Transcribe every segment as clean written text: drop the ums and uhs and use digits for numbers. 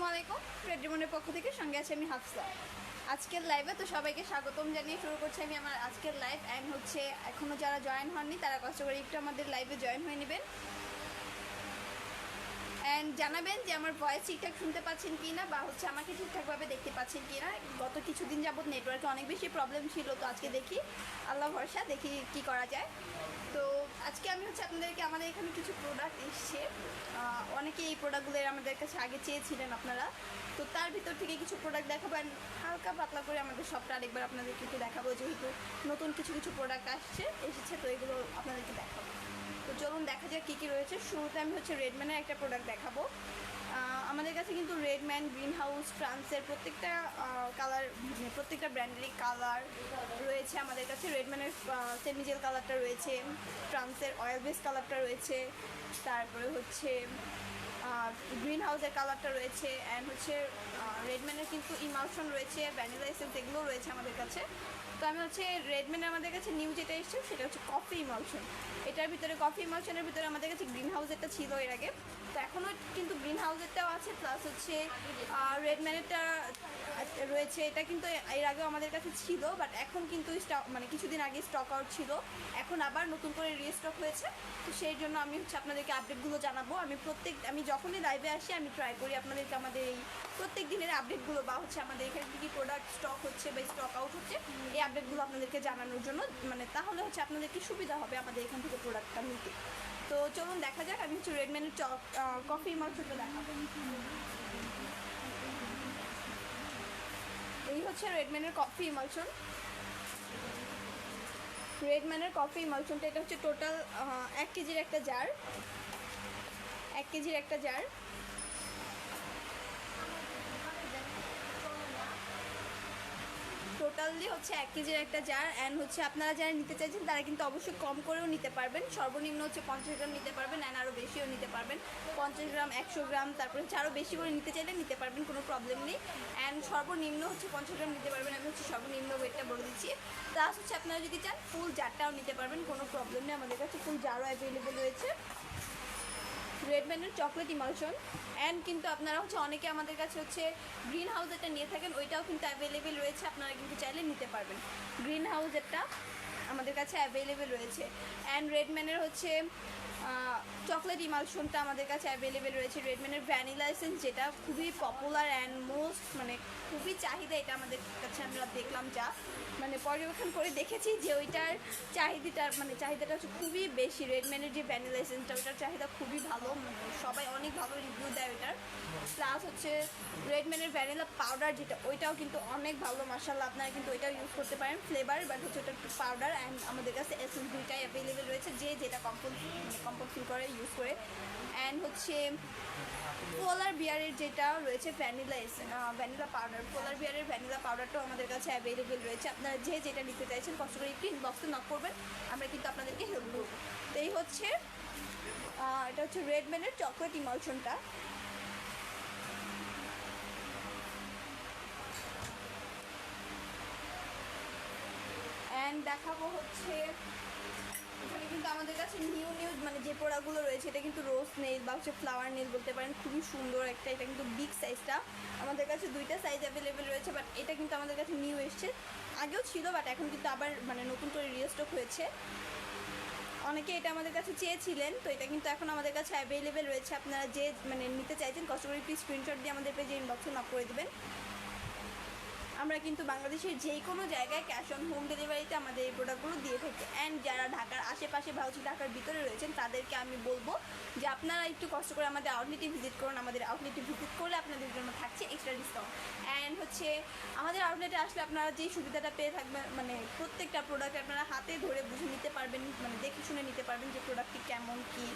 আসসালামু আলাইকুম। রেড্রিমনের পক্ষ থেকে সঙ্গে আছি আমি হাফসা। আজকের লাইভে তো সবাইকে স্বাগতম জানিয়ে শুরু করছি আমি আমার আজকের লাইভ। অ্যান্ড হচ্ছে এখনও যারা জয়েন হননি তারা কষ্ট করে একটু আমাদের লাইভে জয়েন হয়ে নেবেন অ্যান্ড জানাবেন যে আমার ভয়েস ঠিকঠাক শুনতে পাচ্ছেন কি না, বা হচ্ছে আমাকে ঠিকঠাকভাবে দেখতে পাচ্ছেন কি না। গত কিছুদিন যাবত নেটওয়ার্কে অনেক বেশি প্রবলেম ছিল, তো আজকে দেখি আল্লাহ ভরসা, দেখি কি করা যায়। তো আজকে আমি হচ্ছে আপনাদেরকে আমাদের এখানে কিছু প্রোডাক্ট এসছে, অনেকে এই প্রোডাক্টগুলো আমাদের কাছে আগে চেয়েছিলেন আপনারা, তো তার ভিতর থেকে কিছু প্রোডাক্ট দেখাবো। অ্যান্ড হালকা পাতলা করে আমাদের সবটা আরেকবার আপনাদেরকে একটু দেখাবো, যেহেতু নতুন কিছু প্রোডাক্ট এসেছে, তো এগুলো আপনাদেরকে দেখাবো। তো চলুন দেখা যাক কী কী রয়েছে। শুরুতে আমি হচ্ছে রেডম্যানের একটা প্রোডাক্ট দেখাবো। আমাদের কাছে কিন্তু রেডম্যান, গ্রিন হাউস, ফ্রান্সের প্রত্যেকটা কালার, প্রত্যেকটা ব্র্যান্ডেরই কালার রয়েছে আমাদের কাছে। রেডম্যানের সেমিজেল কালারটা রয়েছে, ফ্রান্সের অয়েল বেস কালারটা রয়েছে, তারপরে হচ্ছে গ্রিন হাউসের কালারটা রয়েছে, অ্যান্ড হচ্ছে রেডম্যানের কিন্তু ইমালশন রয়েছে, ভ্যানিলা এসেন্স, এগুলোও রয়েছে আমাদের কাছে। তো আমি হচ্ছে রেডম্যানের আমাদের কাছে নিউ যেটা এসছে সেটা হচ্ছে কফি ইমালশন। এটার ভিতরে কফি ইমালশনের ভিতরে আমাদের কাছে গ্রিন হাউসেরটা ছিল এর আগে, তো এখনও কিন্তু গ্রিন হাউসেরটাও আছে, প্লাস হচ্ছে রেডম্যানেরটা রয়েছে। এটা কিন্তু এর আগেও আমাদের কাছে ছিল, বাট এখন কিন্তু স্টক, মানে কিছুদিন আগে স্টক আউট ছিল, এখন আবার নতুন করে রিস্টক হয়েছে। তো সেই জন্য আমি হচ্ছে আপনাদেরকে আপডেটগুলো জানাবো। আমি যখনই লাইভে আসি আমি ট্রাই করি আপনাদেরকে আমাদের এই প্রত্যেক দিনের আপডেটগুলো, বা হচ্ছে আমাদের এখানে কী কী প্রোডাক্ট স্টক হচ্ছে বা স্টক আউট হচ্ছে, এই আপডেটগুলো আপনাদেরকে জানানোর জন্য, মানে তাহলে হচ্ছে আপনাদের কি সুবিধা হবে আমাদের এখান থেকে প্রোডাক্টটা নিতে। তো চলুন দেখা যাক। আমি হচ্ছে রেডম্যানের কফি ইমালশনটা দেখাবো। এই হচ্ছে রেডম্যানের কফি ইমালশন। রেডম্যানের কফি ইমালশনটা এটা হচ্ছে টোটাল 1 কেজির একটা জার, 1 কেজির একটা জার। টোটালি হচ্ছে 1 কেজির একটা জার। অ্যান্ড হচ্ছে আপনারা যারা নিতে চাইছেন তারা কিন্তু অবশ্যই কম করেও নিতে পারবেন। সর্বনিম্ন হচ্ছে 50 গ্রাম নিতে পারবেন, অ্যান্ড আরও বেশিও নিতে পারবেন। 50 গ্রাম, 100 গ্রাম, তারপরে হচ্ছে আরও বেশি করে নিতে চাইলে নিতে পারবেন, কোনো প্রবলেম নেই। অ্যান্ড সর্বনিম্ন হচ্ছে 50 গ্রাম নিতে পারবেন। আমি হচ্ছে সর্বনিম্ন ওয়েটটা বলে দিচ্ছি। প্লাস হচ্ছে আপনারা যদি চান ফুল জারটাও নিতে পারবেন, কোনো প্রবলেম নেই। আমাদের কাছে ফুল জারও অ্যাভেলেবেল রয়েছে। রেডম্যানের চকলেট ইমালশন। অ্যান্ড কিন্তু আপনারা হচ্ছে অনেকে আমাদের কাছে হচ্ছে গ্রিন হাউসেরটা নিয়ে থাকেন, ওইটাও কিন্তু অ্যাভেলেবেল রয়েছে, আপনারা কিন্তু চাইলে নিতে পারবেন। গ্রিন হাউসেরটা আমাদের কাছে অ্যাভেলেবেল রয়েছে। অ্যান্ড রেডম্যানের হচ্ছে চকলেট ইমালশনটা আমাদের কাছে অ্যাভেলেবেল রয়েছে। রেডম্যানের ভ্যানিলা এসেন্স, যেটা খুবই পপুলার অ্যান্ড মোস্ট, মানে খুবই চাহিদা, এটা আমাদের কাছে আমরা দেখলাম, যা মানে পর্যবেক্ষণ করে দেখেছি যে ওইটার চাহিদাটা হচ্ছে খুবই বেশি। রেডম্যানের যে ভ্যানিলা এসেন্সটা, ওইটার চাহিদা খুবই ভালো, সবাই অনেক ভালো রিভিউ দেয় ওইটার। প্লাস হচ্ছে রেডম্যানের ভ্যানিলা পাউডার, যেটা ওইটাও কিন্তু অনেক ভালো, মাশাআল্লাহ। আপনারা কিন্তু ওইটাও ইউজ করতে পারেন, ফ্লেভার, বাট হচ্ছে ওটার পাউডার। অ্যান্ড আমাদের কাছে এসেন্স দুইটাই অ্যাভেলেবেল রয়েছে, যে যেটা কমফোর্ট ফিল করে ইউজ করে। অ্যান্ড হচ্ছে পোলার বিয়ারের যেটা রয়েছে ভ্যানিলা পাউডার, পোলার বিয়ারের ভ্যানিলা পাউডারটাও আমাদের কাছে অ্যাভেলেবেল রয়েছে। আপনারা যে যেটা নিতে চাইছেন কষ্ট করে একটু ইনবক্সে নক করবেন, আমরা কিন্তু আপনাদেরকে হেল্প করবো। তো এই হচ্ছে এটা হচ্ছে রেডম্যানের চকলেট ইমালশনটা। অ্যান্ড দেখাবো হচ্ছে এখানে কিন্তু আমাদের কাছে নিউ মানে যে প্রোডাক্টগুলো রয়েছে, এটা কিন্তু রোজ নেইল বা হচ্ছে ফ্লাওয়ার নেইল বলতে পারেন, খুবই সুন্দর একটা। এটা কিন্তু বিগ সাইজটা, আমাদের কাছে দুইটা সাইজ অ্যাভেলেবেল রয়েছে, বাট এটা কিন্তু আমাদের কাছে নিউ এসছে, আগেও ছিল, বাট এখন কিন্তু আবার মানে নতুন করে রিস্টক হয়েছে। অনেকে এটা আমাদের কাছে চেয়েছিলেন, তো এটা কিন্তু এখন আমাদের কাছে অ্যাভেলেবেল রয়েছে। আপনারা যে মানে নিতে চাইছেন কষ্ট করে একটু স্ক্রিনশট দিয়ে আমাদের পেজে ইনবক্সে নক করে দেবেন। আমরা কিন্তু বাংলাদেশের যে কোনো জায়গায় ক্যাশ অন হোম ডেলিভারিতে আমাদের এই প্রোডাক্টগুলো দিয়ে থাকি। অ্যান্ড যারা ঢাকার আশেপাশে বা হচ্ছে ঢাকার ভিতরে রয়েছেন তাদেরকে আমি বলবো যে আপনারা একটু কষ্ট করে আমাদের আউটলেটে ভিজিট করুন। আমাদের আউটলেটে ভিজিট করলে আপনাদের জন্য থাকছে এক্সট্রা ডিসকাউন্ট। অ্যান্ড হচ্ছে আমাদের আউটলেটে আসলে আপনারা যেই সুবিধাটা পেয়ে থাকবেন, মানে প্রত্যেকটা প্রোডাক্ট আপনারা হাতে ধরে বুঝে নিতে পারবেন, মানে দেখে শুনে নিতে পারবেন যে প্রোডাক্টটি কেমন কী,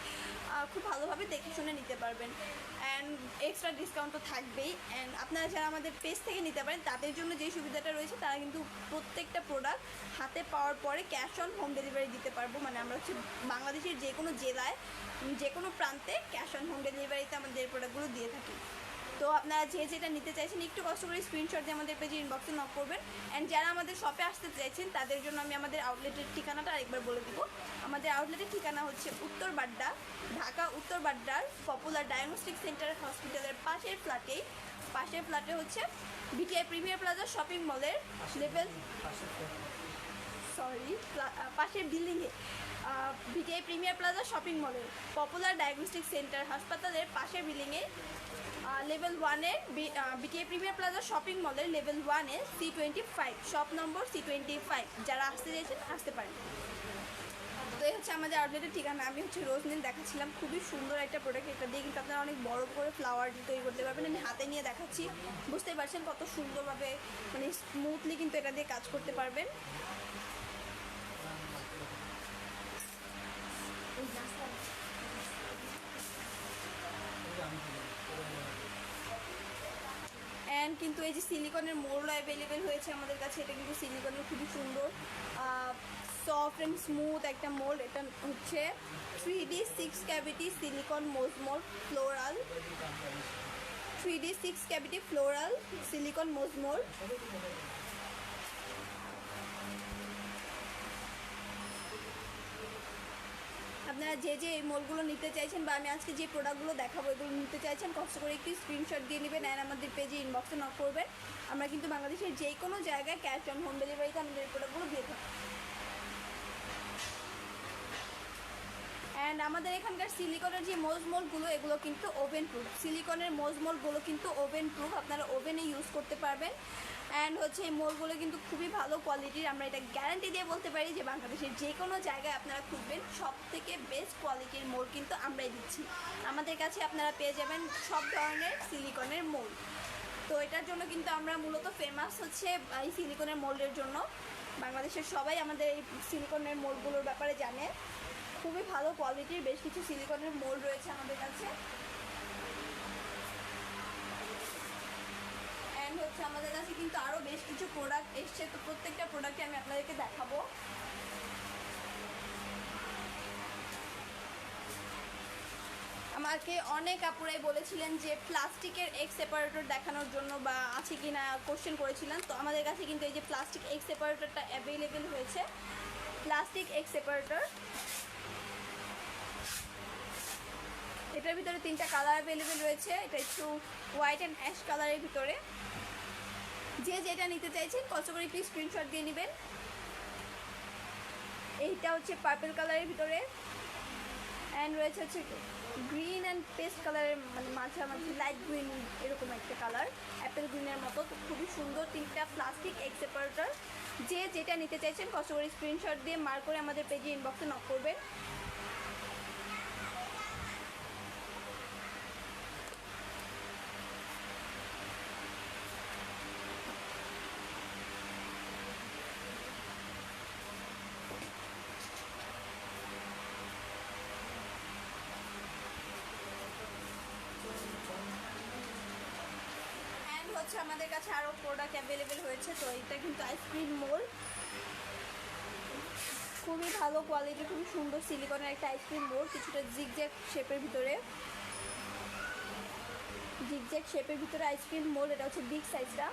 খুব ভালোভাবে দেখে শুনে নিতে পারবেন। অ্যান্ড এক্সট্রা ডিসকাউন্ট তো থাকবেই। অ্যান্ড আপনারা যারা আমাদের পেজ থেকে নিতে পারেন তাদের জন্য যে সুবিধাটা রয়েছে, তারা কিন্তু প্রত্যেকটা প্রোডাক্ট হাতে পাওয়ার পরে ক্যাশ অন হোম ডেলিভারি দিতে পারবো। মানে আমরা হচ্ছে বাংলাদেশের যে কোনো জেলায়, যে কোনো প্রান্তে ক্যাশ অন হোম ডেলিভারিতে আমাদের প্রোডাক্টগুলো দিয়ে থাকি। তো আপনারা যে যেটা নিতে চাইছেন একটু কষ্ট করে স্ক্রিনশট দিয়ে আমাদের পেজে ইনবক্সে নক করবেন। অ্যান্ড যারা আমাদের শপে আসতে চাইছেন তাদের জন্য আমি আমাদের আউটলেটের ঠিকানাটা আরেকবার বলে দিব। আমাদের আউটলেটের ঠিকানা হচ্ছে উত্তর বাড্ডা, ঢাকা উত্তর বাড্ডার পপুলার ডায়াগনস্টিক সেন্টার হসপিটালের পাশের ফ্ল্যাটেই পাশের ফ্ল্যাটে হচ্ছে বিটিআই প্রিমিয়ার প্লাজা শপিং মলের লেভেল পাশের বিল্ডিংয়ে বিটিআই প্রিমিয়ার প্লাজা শপিং মলের পপুলার ডায়াগনস্টিক সেন্টার হাসপাতালের পাশের বিল্ডিংয়ে লেভেল 1-এর বিটিআই প্রিমিয়ার প্লাজা শপিং মলের লেভেল 1-এ C25 শপ নম্বর C25 যারা আসতে চাইছেন আসতে পারেন। তো এই হচ্ছে আমাদের আউটলেটের ঠিকানা। আমি হচ্ছে রোজনীল দেখাচ্ছিলাম, খুবই সুন্দর একটা প্রোডাক্ট। এটা দিয়ে কিন্তু আপনারা অনেক বড় করে ফ্লাওয়ার তৈরি করতে পারবেন। আমি হাতে নিয়ে দেখাচ্ছি, বুঝতেই পারছেন কত সুন্দরভাবে মানে স্মুথলি কিন্তু এটা দিয়ে কাজ করতে পারবেন। অ্যান্ড কিন্তু এই যে সিলিকনের মোল্ড অ্যাভেলেবেল হয়েছে আমাদের কাছে। এটা কিন্তু সিলিকনের খুবই সুন্দর সফট অ্যান্ড স্মুথ একটা মোল্ড। এটা হচ্ছে 3D 6 cavity silicone mould floral 3D 6 cavity floral silicone mould. আপনারা যে যে এই মোলগুলো নিতে চাইছেন বা আমি আজকে যে প্রোডাক্টগুলো দেখাবো এগুলো নিতে চাইছেন, কষ্ট করে একটি স্ক্রিনশট দিয়ে নেবেন অ্যান্ড আমাদের পেজে ইনবক্সে নক করবেন। আমরা কিন্তু বাংলাদেশের যে কোনো জায়গায় ক্যাশ অন হোম ডেলিভারিতে আমাদের এই প্রোডাক্টগুলো দিয়ে থাকি। অ্যান্ড আমাদের এখানকার সিলিকনের যে মোল্ডগুলো এগুলো কিন্তু ওভেন প্রুফ। সিলিকনের মোল্ডগুলো কিন্তু ওভেন প্রুফ, আপনারা ওভেনে ইউজ করতে পারবেন। অ্যান্ড হচ্ছে এই মোল্ডগুলো কিন্তু খুবই ভালো কোয়ালিটির। আমরা এটা গ্যারান্টি দিয়ে বলতে পারি যে বাংলাদেশের যে কোনো জায়গায় আপনারা খুঁজবেন সব থেকে বেস্ট কোয়ালিটির মোল্ড কিন্তু আমরাই দিচ্ছি। আমাদের কাছে আপনারা পেয়ে যাবেন সব ধরনের সিলিকনের মোল্ড। তো এটার জন্য কিন্তু আমরা মূলত ফেমাস হচ্ছে এই সিলিকনের মোল্ডের জন্য। বাংলাদেশের সবাই আমাদের এই সিলিকনের মোল্ডগুলোর ব্যাপারে জানে। খুবই ভালো কোয়ালিটির বেশ কিছু সিলিকনের মোল্ড রয়েছে আমাদের কাছে। অ্যান্ড হচ্ছে আমাদের কাছে কিন্তু আরও বেশ কিছু প্রোডাক্ট এসছে, তো প্রত্যেকটা প্রোডাক্টে আমি আপনাদেরকে দেখাবো। আমাকে অনেক আপুরাই বলেছিলেন যে প্লাস্টিকের এগ সেপারেটর দেখানোর জন্য বা আছে কি না কোশ্চেন করেছিলেন। তো আমাদের কাছে কিন্তু এই যে প্লাস্টিক এগ সেপারেটরটা অ্যাভেলেবেল হয়েছে। প্লাস্টিক এগ সেপারেটর, এটার ভিতরে 3টা কালার অ্যাভেলেবেল রয়েছে। এটা একটু হোয়াইট অ্যান্ড অ্যাশ কালারের ভিতরে। যে যেটা নিতে চাইছেন কষ্ট করে একটু স্ক্রিনশট দিয়ে নেবেন। এইটা হচ্ছে পার্পল কালারের ভিতরে অ্যান্ড রয়েছে হচ্ছে গ্রিন অ্যান্ড পেস্ট কালারের মানে মাঝামাঝি লাইট গ্রিন এরকম একটা কালার, অ্যাপেল গ্রিনের মতো। তো খুবই সুন্দর 3টা প্লাস্টিক এগ সেপারেটর। যে যেটা নিতে চাইছেন কষ্ট করে স্ক্রিনশট দিয়ে মার্ক করে আমাদের পেজে ইনবক্সে নক করবেন। হচ্ছে আমাদের কাছে আরও প্রোডাক্ট অ্যাভেলেবেল হয়েছে। তো এটা কিন্তু আইসক্রিম মোল্ড, খুবই ভালো কোয়ালিটি, খুবই সুন্দর সিলিকনের একটা আইসক্রিম মোল্ড। কিছুটা জিগজ্যাগ শেপের ভিতরে আইসক্রিম মোল্ড। এটা হচ্ছে বিগ সাইজটা।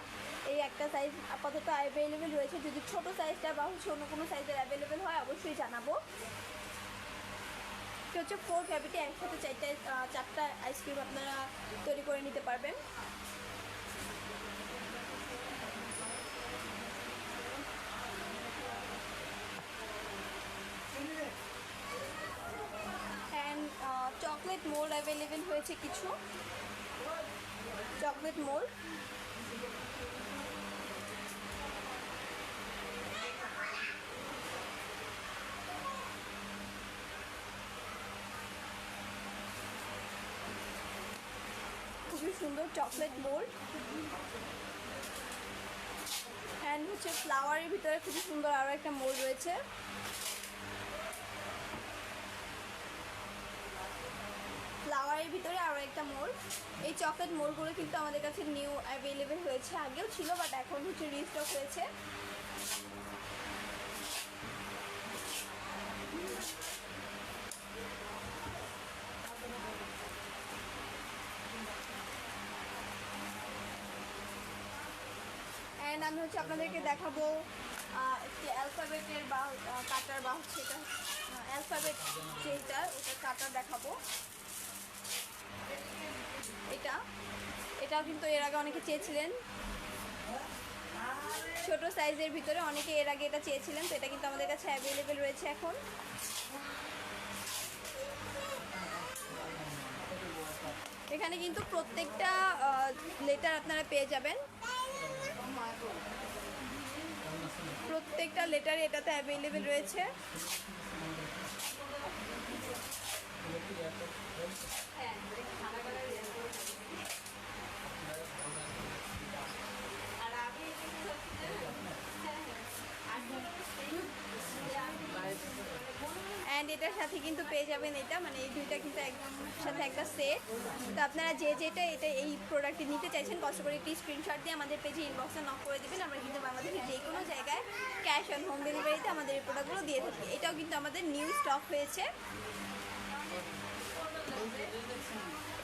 এই একটা সাইজ আপাতত অ্যাভেলেবেল রয়েছে। যদি ছোট সাইজটা বা হচ্ছে অন্য কোনো সাইজের অ্যাভেলেবেল হয় অবশ্যই জানাবো। এটা হচ্ছে 4 ক্যাভিটি, একসাথে 4টা আইসক্রিম আপনারা তৈরি করে নিতে পারবেন। অ্যান্ড চকলেট মোল্ড অ্যাভেলেবেল হয়েছে কিছু চকলেট মোল্ড। খুবই সুন্দর চকলেট মোল্ড। অ্যান্ড হচ্ছে ফ্লাওয়ারের ভিতরে খুবই সুন্দর আরও একটা মোল্ড রয়েছে। ফ্লাওয়ারের ভিতরে আরও একটা মোল্ড। এই চকলেট মোল্ডগুলো কিন্তু আমাদের কাছে নিউ অ্যাভেলেবেল হয়েছে, আগেও ছিল বাট এখন হচ্ছে রিস্টক হয়েছে। অ্যান্ড আমি হচ্ছে আপনাদেরকে দেখাবো একটি অ্যালফাবেটের বা কাটার বা হচ্ছে এটা অ্যালফাবেট যেটা ওটা কাটার দেখাবো। এটা এটাও কিন্তু এর আগে অনেকে চেয়েছিলেন, ছোট সাইজের ভিতরে অনেকে এর আগে এটা চেয়েছিলেন, তো এটা কিন্তু আমাদের কাছে অ্যাভেলেবেল রয়েছে এখন। এখানে কিন্তু প্রত্যেকটা লেটার আপনারা পেয়ে যাবেন, প্রত্যেকটা লেটার এটাতে অ্যাভেলেবেল রয়েছে। অ্যান্ড এটার সাথে কিন্তু পেয়ে যাবেন এটা, মানে এই দুইটা কিন্তু একসাথে একটা সেট। তো আপনারা যে যেটা এটা এই প্রোডাক্টটি নিতে চাইছেন কষ্ট করে একটি স্ক্রিনশট দিয়ে আমাদের পেজে ইনবক্সে নক করে দেবেন। আমরা কিন্তু বাংলাদেশের যে কোনো জায়গায় ক্যাশ অন হোম ডেলিভারিতে আমাদের এই প্রোডাক্টগুলো দিয়ে থাকি। এটাও কিন্তু আমাদের নিউ স্টক হয়েছে,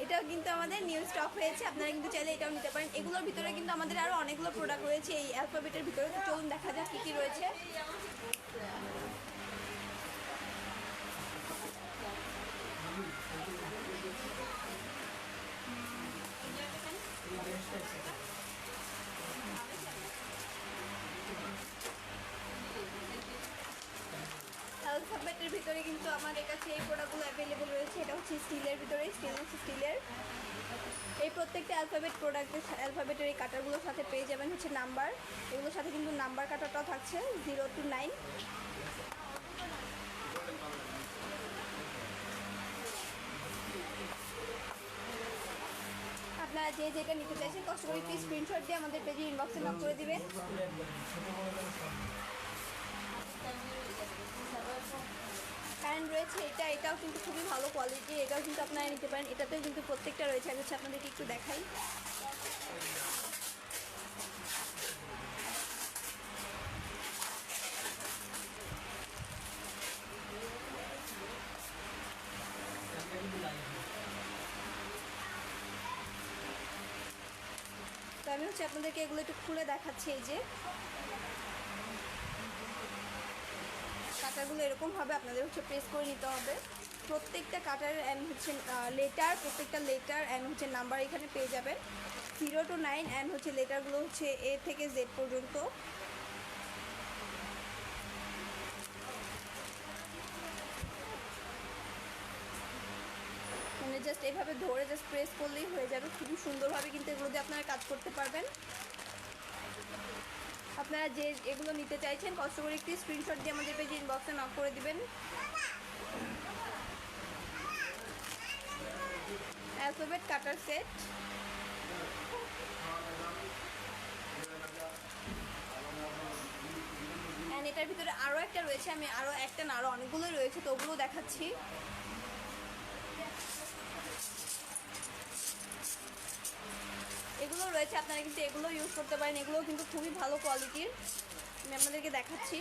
এটাও কিন্তু আমাদের নিউ স্টক হয়েছে, আপনারা কিন্তু চাইলে এটাও নিতে পারেন। এগুলোর ভিতরে কিন্তু আমাদের আরও অনেকগুলো প্রোডাক্ট রয়েছে এই অ্যালফাবেটের ভিতরে। তো চলুন দেখা যাক কী কী রয়েছে। অ্যালফাবেটের ভিতরে কিন্তু আমাদের কাছে এই প্রোডাক্টগুলো অ্যাভেলেবেল রয়েছে। এটা হচ্ছে স্টিলের ভিতরে, স্টেনলেস স্টিলের। এই প্রত্যেকটা অ্যালফাবেটের এই কাটারগুলোর সাথে পেয়ে যাবেন হচ্ছে নাম্বার, এগুলোর সাথে কিন্তু নাম্বার কাটারটাও থাকছে 0 to 9। আপনারা যে যেটা নিতে চাইছেন কষ্ট করে একটি স্ক্রিনশট দিয়ে আমাদের পেজে ইনবক্সে নক করে দিবেন। কারেন্ট রয়েছে এটাও কিন্তু খুবই ভালো কোয়ালিটি, এটাও কিন্তু আপনারা নিতে পারেন। এটাতেও কিন্তু প্রত্যেকটা রয়েছে, আমি হচ্ছে আপনাদেরকে একটু দেখাই। তো আমি হচ্ছে আপনাদেরকে এগুলো একটু খুলে দেখাচ্ছি। এই যে কাটারগুলো এরকম হবে, আপনাদের হচ্ছে প্রেস করে নিতে হবে। প্রত্যেকটা কাটার অ্যান্ড হচ্ছে লেটার, প্রত্যেকটা লেটার অ্যান্ড হচ্ছে নাম্বার এখানে পেয়ে যাবেন 0 to 9। অ্যান্ড হচ্ছে লেটারগুলো হচ্ছে A থেকে Z পর্যন্ত। মানে জাস্ট এভাবে ধরে জাস্ট প্রেস করলেই হয়ে যাবে, খুবই সুন্দরভাবে কিন্তু এগুলো দিয়ে আপনারা কাজ করতে পারবেন। আপনারা যে এগুলো নিতে চাইছেন কষ্ট করে একটি স্ক্রিনশট দিয়ে আমাদের পেজে ইনবক্সে নক করে দিবেন। অ্যালফাবেট কাটার সেট, অ্যান্ড এটার ভিতরে আরও একটা রয়েছে, আমি আরও একটা না আরও অনেকগুলোই রয়েছে, তো ওগুলো দেখাচ্ছি। এগুলো রয়েছে, আপনারা কিন্তু এগুলো ইউজ করতে পারেন, এগুলোও কিন্তু খুবই ভালো কোয়ালিটির। আমি আপনাদেরকে দেখাচ্ছি।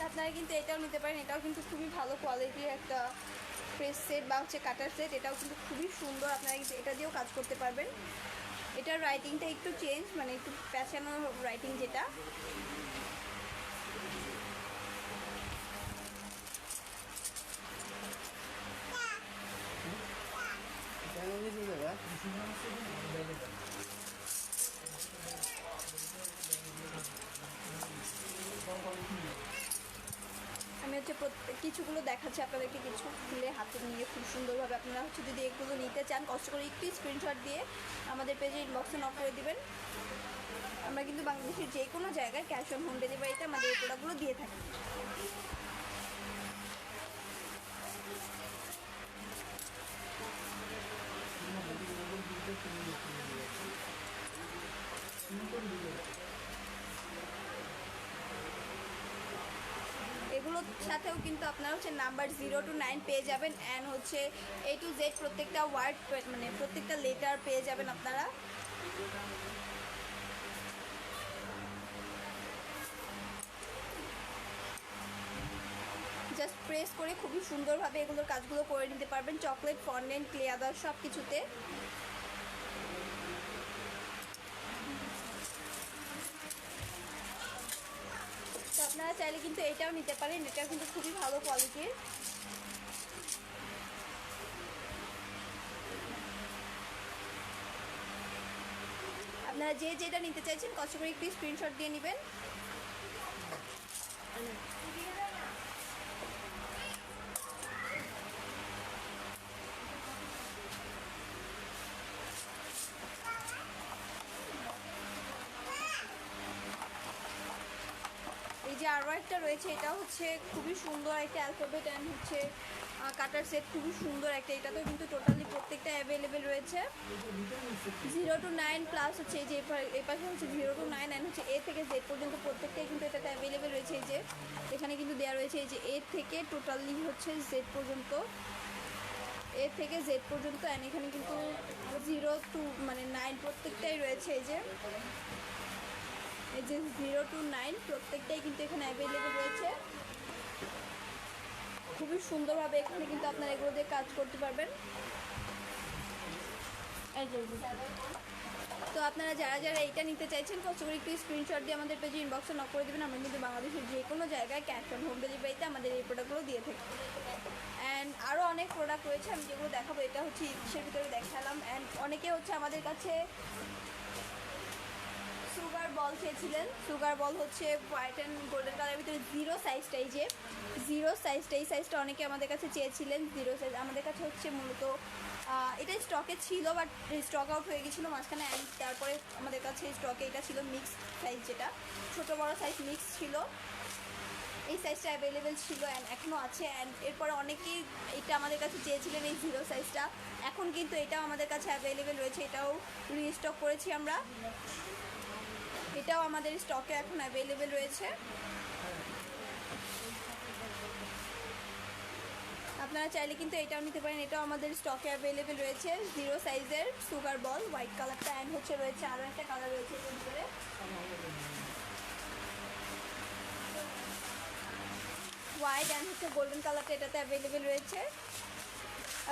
আপনারা কিন্তু এটাও নিতে পারেন, এটাও কিন্তু খুবই ভালো কোয়ালিটির একটা প্রেস সেট বা হচ্ছে কাটার সেট। এটাও কিন্তু খুবই সুন্দর, আপনারা কিন্তু এটা দিয়েও কাজ করতে পারবেন। এটার রাইটিংটা একটু চেঞ্জ, মানে একটু প্যাঁচানো রাইটিং যেটা। আমি হচ্ছে কিছুগুলো দেখাচ্ছি আপনাদেরকে, কিছু খুলে হাতে নিয়ে খুব সুন্দরভাবে। আপনারা হচ্ছে যদি এগুলো নিতে চান কষ্ট করে একটু স্ক্রিনশট দিয়ে আমাদের পেজে ইনবক্সে নক করে দিবেন। আমরা কিন্তু বাংলাদেশের যে কোনো জায়গায় ক্যাশ অন হোম ডেলিভারিতে আমাদের এই প্রোডাক্টগুলো দিয়ে থাকি। এগুলোর সাথেও কিন্তু আপনারা হচ্ছে নাম্বার 0 to 9 পেয়ে যাবেন, অ্যান্ড হচ্ছে A to Z প্রত্যেকটা ওয়ার্ড, মানে প্রত্যেকটা লেটার পেয়ে যাবেন আপনারা। জাস্ট প্রেস করে খুবই সুন্দরভাবে এগুলোর কাজগুলো করে নিতে পারবেন চকলেট, ফন্ডেন্ট, ক্লে আদার সব কিছুতে। তো আপনারা চাইলে কিন্তু এটাও নিতে পারেন, এটাও কিন্তু খুবই ভালো কোয়ালিটির। আপনারা যে যেটা নিতে চাইছেন কষ্ট করে একটু স্ক্রিনশট দিয়ে নেবেন। এই যে আরও একটা রয়েছে, এটা হচ্ছে খুবই সুন্দর একটা অ্যালফাবেট অ্যান্ড হচ্ছে কাটার সেট, খুবই সুন্দর একটা। এটাতেও কিন্তু টোটালি প্রত্যেকটা অ্যাভেলেবেল রয়েছে 0 to 9 প্লাস হচ্ছে এই যে এই পাশে হচ্ছে 0 to 9 অ্যান্ড হচ্ছে A থেকে Z পর্যন্ত প্রত্যেকটাই কিন্তু এটাতে অ্যাভেলেবেল রয়েছে। এই যে এখানে কিন্তু দেওয়া রয়েছে এই যে A থেকে টোটালি হচ্ছে Z পর্যন্ত, A থেকে Z পর্যন্ত অ্যান্ড এখানে কিন্তু 0 to 9 প্রত্যেকটাই রয়েছে। এই যে 0 to 9 প্রত্যেকটাই কিন্তু এখানে অ্যাভেলেবেল রয়েছে। খুবই সুন্দরভাবে এখানে কিন্তু আপনারা এগুলো দিয়ে কাজ করতে পারবেন। তো আপনারা যারা যারা এইটা নিতে চাইছেন কষ্ট করে একটু স্ক্রিনশট দিয়ে আমাদের পেজে ইনবক্সে নক করে দেবেন। আমরা কিন্তু বাংলাদেশের যে কোনো জায়গায় ক্যাশ অন হোম ডেলিভারিতে আমাদের এই প্রোডাক্টগুলো দিয়ে থাকি। অ্যান্ড আরও অনেক প্রোডাক্ট রয়েছে আমি যেগুলো দেখাবো, এটা হচ্ছে ইংলিশের ভিতরে দেখালাম। অ্যান্ড অনেকে হচ্ছে আমাদের কাছে সুগার বল চেয়েছিলেন। সুগার বল হচ্ছে হোয়াইট অ্যান্ড গোল্ডেন কালারের ভিতরে 0 সাইজটা, এই যে 0 সাইজটা, এই সাইজটা অনেকে আমাদের কাছে চেয়েছিলেন। 0 সাইজ আমাদের কাছে হচ্ছে মূলত এটা স্টকে ছিল বাট স্টক আউট হয়ে গেছিলো মাঝখানে। অ্যান্ড তারপরে আমাদের কাছে স্টকে এটা ছিল মিক্স সাইজ, যেটা ছোটো বড়ো সাইজ মিক্স ছিল। এই সাইজটা অ্যাভেলেবেল ছিল অ্যান্ড এখনও আছে। অ্যান্ড এরপরে অনেকেই এটা আমাদের কাছে চেয়েছিলেন এই 0 সাইজটা। এখন কিন্তু এটাও আমাদের কাছে অ্যাভেলেবেল রয়েছে, এটাও রিস্টক করেছি আমরা, এটাও আমাদের স্টকে এখন অ্যাভেলেবেল রয়েছে। আপনারা চাইলে কিন্তু এটাও নিতে পারেন, এটাও আমাদের স্টকে অ্যাভেলেবেল রয়েছে 0 সাইজের সুগার বল হোয়াইট কালারটা। অ্যান্ড হচ্ছে রয়েছে আরও একটা কালার রয়েছে এর ভিতরে, হোয়াইট অ্যান্ড হচ্ছে গোল্ডেন কালারটা এটাতে অ্যাভেলেবেল রয়েছে।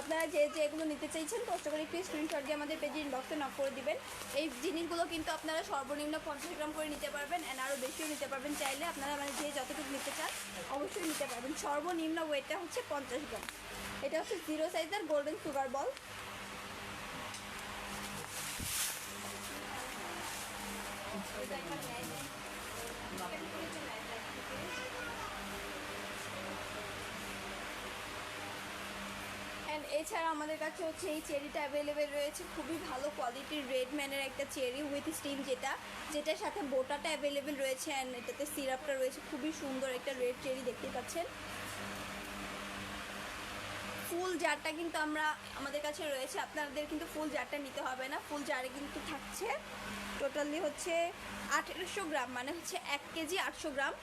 আপনারা যে এগুলো নিতে চাইছেন কষ্ট করে একটু স্ক্রিনশট দিয়ে আমাদের পেজে ইনবক্সে নক করে দিবেন। এই জিনিসগুলো কিন্তু আপনারা সর্বনিম্ন 50 গ্রাম করে নিতে পারবেন অ্যান্ড আরও বেশিও নিতে পারবেন চাইলে। আপনারা যে যতটুকু নিতে চান অবশ্যই নিতে পারবেন। সর্বনিম্ন ওয়েটটা হচ্ছে 50 গ্রাম। এটা হচ্ছে 0 সাইজের গোল্ডেন সুগার বল। অ্যান্ড এছাড়া আমাদের কাছে হচ্ছে এই চেরিটা অ্যাভেলেবেল রয়েছে, খুবই ভালো কোয়ালিটির রেড ম্যানের একটা চেরি উইথ স্টিম, যেটার সাথে বোটাটা অ্যাভেলেবেল রয়েছে অ্যান্ড এটাতে সিরাপটা রয়েছে। খুবই সুন্দর একটা রেড চেরি দেখতে পাচ্ছেন। ফুল জারটা কিন্তু আমাদের কাছে রয়েছে, আপনাদের কিন্তু ফুল জারটা নিতে হবে না। ফুল জারে কিন্তু থাকছে টোটালি হচ্ছে 1800 গ্রাম, মানে হচ্ছে 1 কেজি 800 গ্রাম।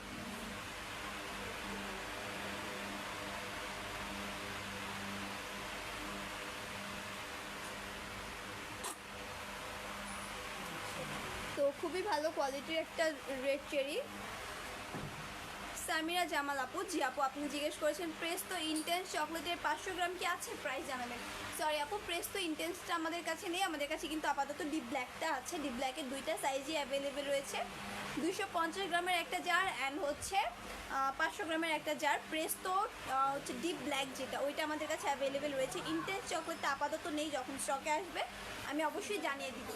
তো খুবই ভালো কোয়ালিটির একটা রেড চেরি। সামিরা জামাল আপু, জি আপু আপনি জিজ্ঞেস করেছেন প্রেস্তো ইন্টেন্স চকলেটের 500 গ্রাম কি আছে, প্রাইস জানাবেন। সরি আপু, প্রেস্তো ইন্টেন্সটা আমাদের কাছে নেই, আমাদের কাছে কিন্তু আপাতত ডিপ ব্ল্যাকটা আছে। ডিপ ব্ল্যাকের 2টা সাইজই অ্যাভেলেবেল রয়েছে, 250 গ্রামের একটা জার অ্যান্ড হচ্ছে 500 গ্রামের একটা জার। প্রেস্তো হচ্ছে ডিপ ব্ল্যাক যেটা, ওইটা আমাদের কাছে অ্যাভেলেবেল রয়েছে। ইন্টেন্স চকলেটটা আপাতত নেই, যখন স্টকে আসবে আমি অবশ্যই জানিয়ে দিব।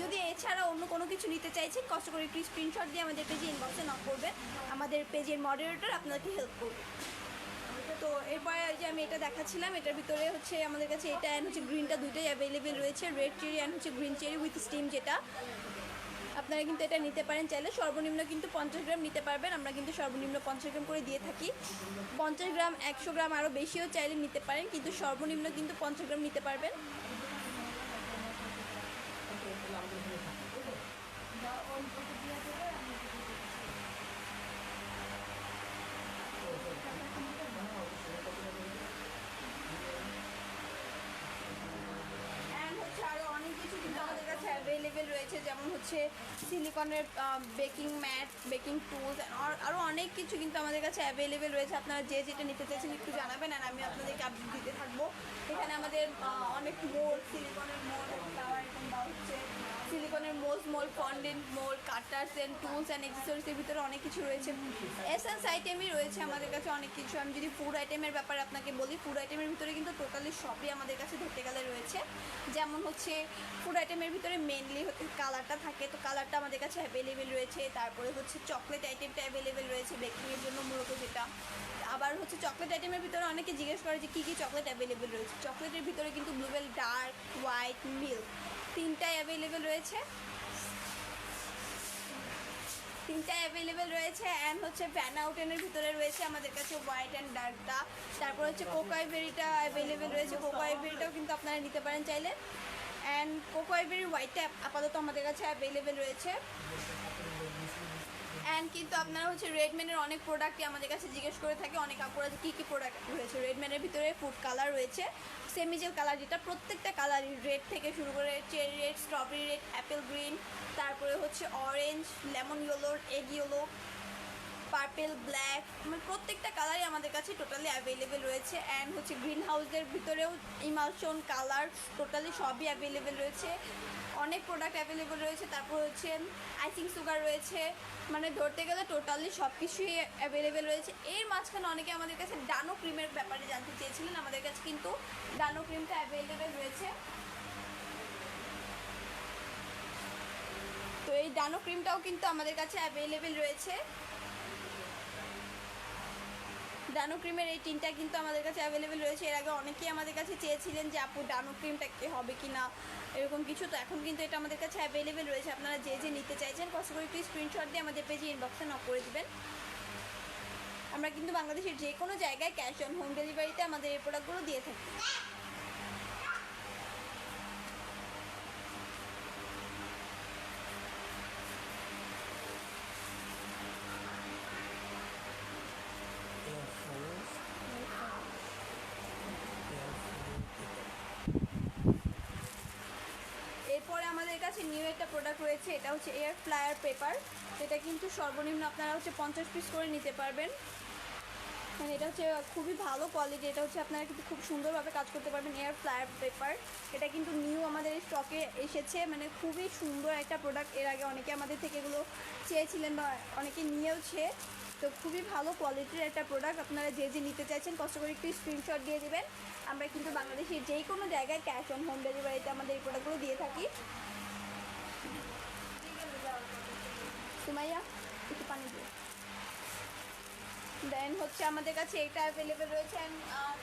যদি এছাড়া অন্য কোনো কিছু নিতে চাইছেন কষ্ট করে একটু স্ক্রিনশট দিয়ে আমাদের পেজে ইনবক্সে নক করবেন, আমাদের পেজের মডারেটর আপনাদেরকে হেল্প করবে। তো এরপরে যে আমি এটা দেখাচ্ছিলাম, এটার ভিতরে হচ্ছে আমাদের কাছে এটা অ্যান্ড হচ্ছে গ্রিনটা দুইটাই অ্যাভেলেবেল রয়েছে, রেড চেরি অ্যান্ড হচ্ছে গ্রিন চেরি উইথ স্টিম যেটা। আপনারা কিন্তু এটা নিতে পারেন চাইলে। সর্বনিম্ন কিন্তু 50 গ্রাম নিতে পারবেন, আমরা কিন্তু সর্বনিম্ন 50 গ্রাম করে দিয়ে থাকি। 50 গ্রাম 100 গ্রাম আরও বেশিও চাইলে নিতে পারেন, কিন্তু সর্বনিম্ন কিন্তু 50 গ্রাম নিতে পারবেন। অ্যান্ড হচ্ছে আরও অনেক কিছু কিন্তু আমাদের কাছে অ্যাভেলেবেল রয়েছে, যেমন হচ্ছে সিলিকনের বেকিং ম্যাট, বেকিং টুলস, আরও অনেক কিছু কিন্তু আমাদের কাছে অ্যাভেলেবেল রয়েছে। আপনারা যে যেটা নিতে চাইছেন একটু জানাবেন, আর আমি আপনাদেরকে আপডেট দিতে থাকবো। এখানে আমাদের অনেক মোল্ড, সিলিকনের মোল্ড, ফ্লাওয়ার আইটেম বা হচ্ছে সিলিকনের mould, fondant mould, cutters and tools and অ্যাক্সেসরিজের ভিতরে অনেক কিছু রয়েছে। এসেন্স আইটেমই রয়েছে আমাদের কাছে অনেক কিছু। আমি যদি ফুড আইটেমের ব্যাপারে আপনাকে বলি, ফুড আইটেমের ভিতরে কিন্তু টোটালি সবই আমাদের কাছে ধরতে গেলে রয়েছে। যেমন হচ্ছে ফুড আইটেমের ভিতরে মেনলি হচ্ছে কালারটা থাকে, তো কালারটা আমাদের কাছে অ্যাভেলেবেল রয়েছে। তারপরে হচ্ছে চকলেট আইটেমটা অ্যাভেলেবেল রয়েছে বেকিংয়ের জন্য মূলত যেটা। আবার হচ্ছে চকলেট আইটেমের ভিতরে অনেকে জিজ্ঞেস করে যে কী কী চকলেট অ্যাভেলেবেল রয়েছে। চকলেটের ভিতরে কিন্তু ব্লুবেল ডার্ক, হোয়াইট, মিল্ক তিনটাই অ্যাভেলেবেল রয়েছে। অ্যান্ড হচ্ছে ভ্যান আউটেনের ভিতরে রয়েছে আমাদের কাছে হোয়াইট অ্যান্ড ডার্কটা। তারপর হচ্ছে কোকোয়াই বেরিটা অ্যাভেলেবেল রয়েছে, কোকোয়াই বেরিটাও কিন্তু আপনারা নিতে পারেন চাইলে। অ্যান্ড কোকোয়াই বেরি হোয়াইটটা আপাতত আমাদের কাছে অ্যাভেলেবেল রয়েছে। অ্যান্ড কিন্তু আপনারা হচ্ছে রেডম্যানের অনেক প্রোডাক্টই আমাদের কাছে জিজ্ঞেস করে থাকে অনেক আপুরা যে কী কী প্রোডাক্ট রয়েছে। রেডম্যানের ভিতরে ফুড কালার রয়েছে, সেমিজেল কালার, যেটা প্রত্যেকটা কালারই রেড থেকে শুরু করে cherry red, strawberry red, Apple green, তারপরে হচ্ছে orange, lemon yellow, egg yellow, purple, black, মানে প্রত্যেকটা কালারই আমাদের কাছে টোটালি অ্যাভেলেবেল রয়েছে। অ্যান্ড হচ্ছে গ্রিন হাউসের ভিতরেও ইমালশন কালার টোটালি সবই অ্যাভেলেবেল রয়েছে, অনেক প্রোডাক্ট অ্যাভেলেবেল রয়েছে। তারপর হচ্ছে আইসিং সুগার রয়েছে, মানে ধরতে গেলে টোটালি সব কিছুই অ্যাভেলেবেল রয়েছে। এর মাঝখানে অনেকে আমাদের কাছে ডানো ক্রিমের ব্যাপারে জানতে চেয়েছিলেন, আমাদের কাছে কিন্তু ডানো ক্রিমটা অ্যাভেলেবেল রয়েছে। তো এই ডানো ক্রিমটাও কিন্তু আমাদের কাছে অ্যাভেলেবেল রয়েছে। ডানো ক্রিমের এই টিনটা কিন্তু আমাদের কাছে অ্যাভেলেবেল রয়েছে। এর আগে অনেকেই আমাদের কাছে চেয়েছিলেন যে আপু ডানো ক্রিমটা কি হবে কি না এরকম কিছু, তো এখন কিন্তু এটা আমাদের কাছে অ্যাভেলেবেল রয়েছে। আপনারা যে যে নিতে চাইছেন কষ্ট করে একটু স্ক্রিনশট দিয়ে আমাদের পেজে ইনবক্সে নক করে দেবেন। আমরা কিন্তু বাংলাদেশের যে কোনো জায়গায় ক্যাশ অন হোম ডেলিভারিতে আমাদের এই প্রোডাক্টগুলো দিয়ে থাকি। এরপরে আমাদের কাছে নিউ একটা প্রোডাক্ট রয়েছে, এটা হচ্ছে এয়ার ফ্লায়ার পেপার। এটা কিন্তু সর্বনিম্ন আপনারা হচ্ছে 50 পিস করে নিতে পারবেন। মানে এটা হচ্ছে খুবই ভালো কোয়ালিটি, এটা হচ্ছে আপনারা কিন্তু খুব সুন্দরভাবে কাজ করতে পারবেন। এয়ার ফ্লায়ার পেপার এটা কিন্তু নিউ আমাদের স্টকে এসেছে, মানে খুবই সুন্দর একটা প্রোডাক্ট। এর আগে অনেকে আমাদের থেকে এগুলো চেয়েছিলেন বা অনেকে নিয়েওছে, তো খুবই ভালো কোয়ালিটির একটা প্রোডাক্ট। আপনারা যে যে নিতে চাইছেন কষ্ট করে একটু স্ক্রিনশট দিয়ে দেবেন। আমরা কিন্তু বাংলাদেশের যে কোনো জায়গায় ক্যাশ অন হোম ডেলিভারিতে আমাদের এই প্রোডাক্টগুলো দিয়ে থাকি। সুমাইয়া একটু পানি দিও। দেন হচ্ছে আমাদের কাছে এটা অ্যাভেলেবেল রয়েছে। অ্যান্ড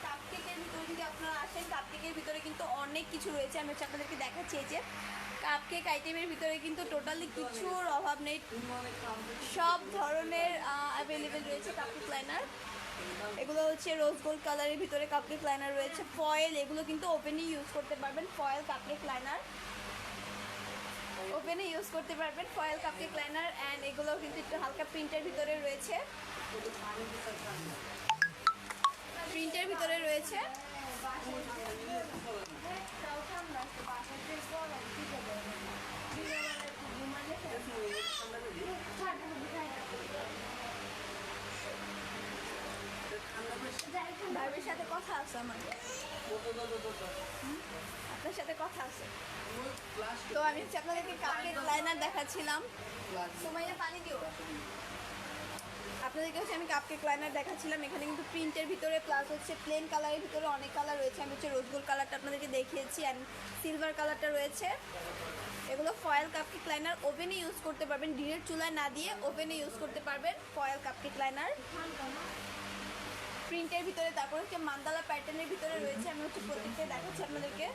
কাপকেকের ভিতরে যদি আপনারা আসেন, কাপকেকের ভিতরে কিন্তু অনেক কিছু রয়েছে। আমি হচ্ছে আপনাদেরকে দেখাচ্ছি এই যে কাপকেক আইটেমের ভিতরে কিন্তু টোটালি কিছুর অভাব নেই, সব ধরনের অ্যাভেলেবেল রয়েছে কাপকেক লাইনার। এগুলো হচ্ছে রোজ গোল্ড কালারের ভিতরে কাপকেক লাইনার রয়েছে। ফয়েল, এগুলো কিন্তু ওপেনই ইউজ করতে পারবেন। ফয়েল কাপকেক লাইনার ওপেনে ইউজ করতে পারবেন, ফয়েল কাপকেক লাইনার। অ্যান্ড এগুলো কিন্তু একটু হালকা প্রিন্টের ভিতরে রয়েছে, প্রিন্টের ভিতরে রয়েছে। ভাইয়ের সাথে কথা আছে আমার, আপনার সাথে কথা আছে। তো আমি হচ্ছে আপনাদেরকে কাপকেক লাইনার দেখাচ্ছিলাম। সুমাইয়া পানি দিও। আপনাদেরকে হচ্ছে আমি কাপকেক লাইনার দেখাচ্ছিলাম। এখানে কিন্তু প্রিন্টের ভিতরে প্লাস হচ্ছে প্লেন কালারের ভিতরে অনেক কালার রয়েছে। আমি হচ্ছে রোজ গোল্ড কালারটা আপনাদেরকে দেখিয়েছি, অ্যান্ড সিলভার কালারটা রয়েছে। এগুলো ফয়েল কাপকেক লাইনার, ওভেনে ইউজ করতে পারবেন, ডিরেক্ট চুলায় না দিয়ে ওভেনে ইউজ করতে পারবেন ফয়েল কাপকেক লাইনার প্রিন্টের ভিতরে। তারপর হচ্ছে মান্দালা প্যাটার্নের ভিতরে রয়েছে। আমি হচ্ছে প্রত্যেকটা দেখাচ্ছি আপনাদেরকে।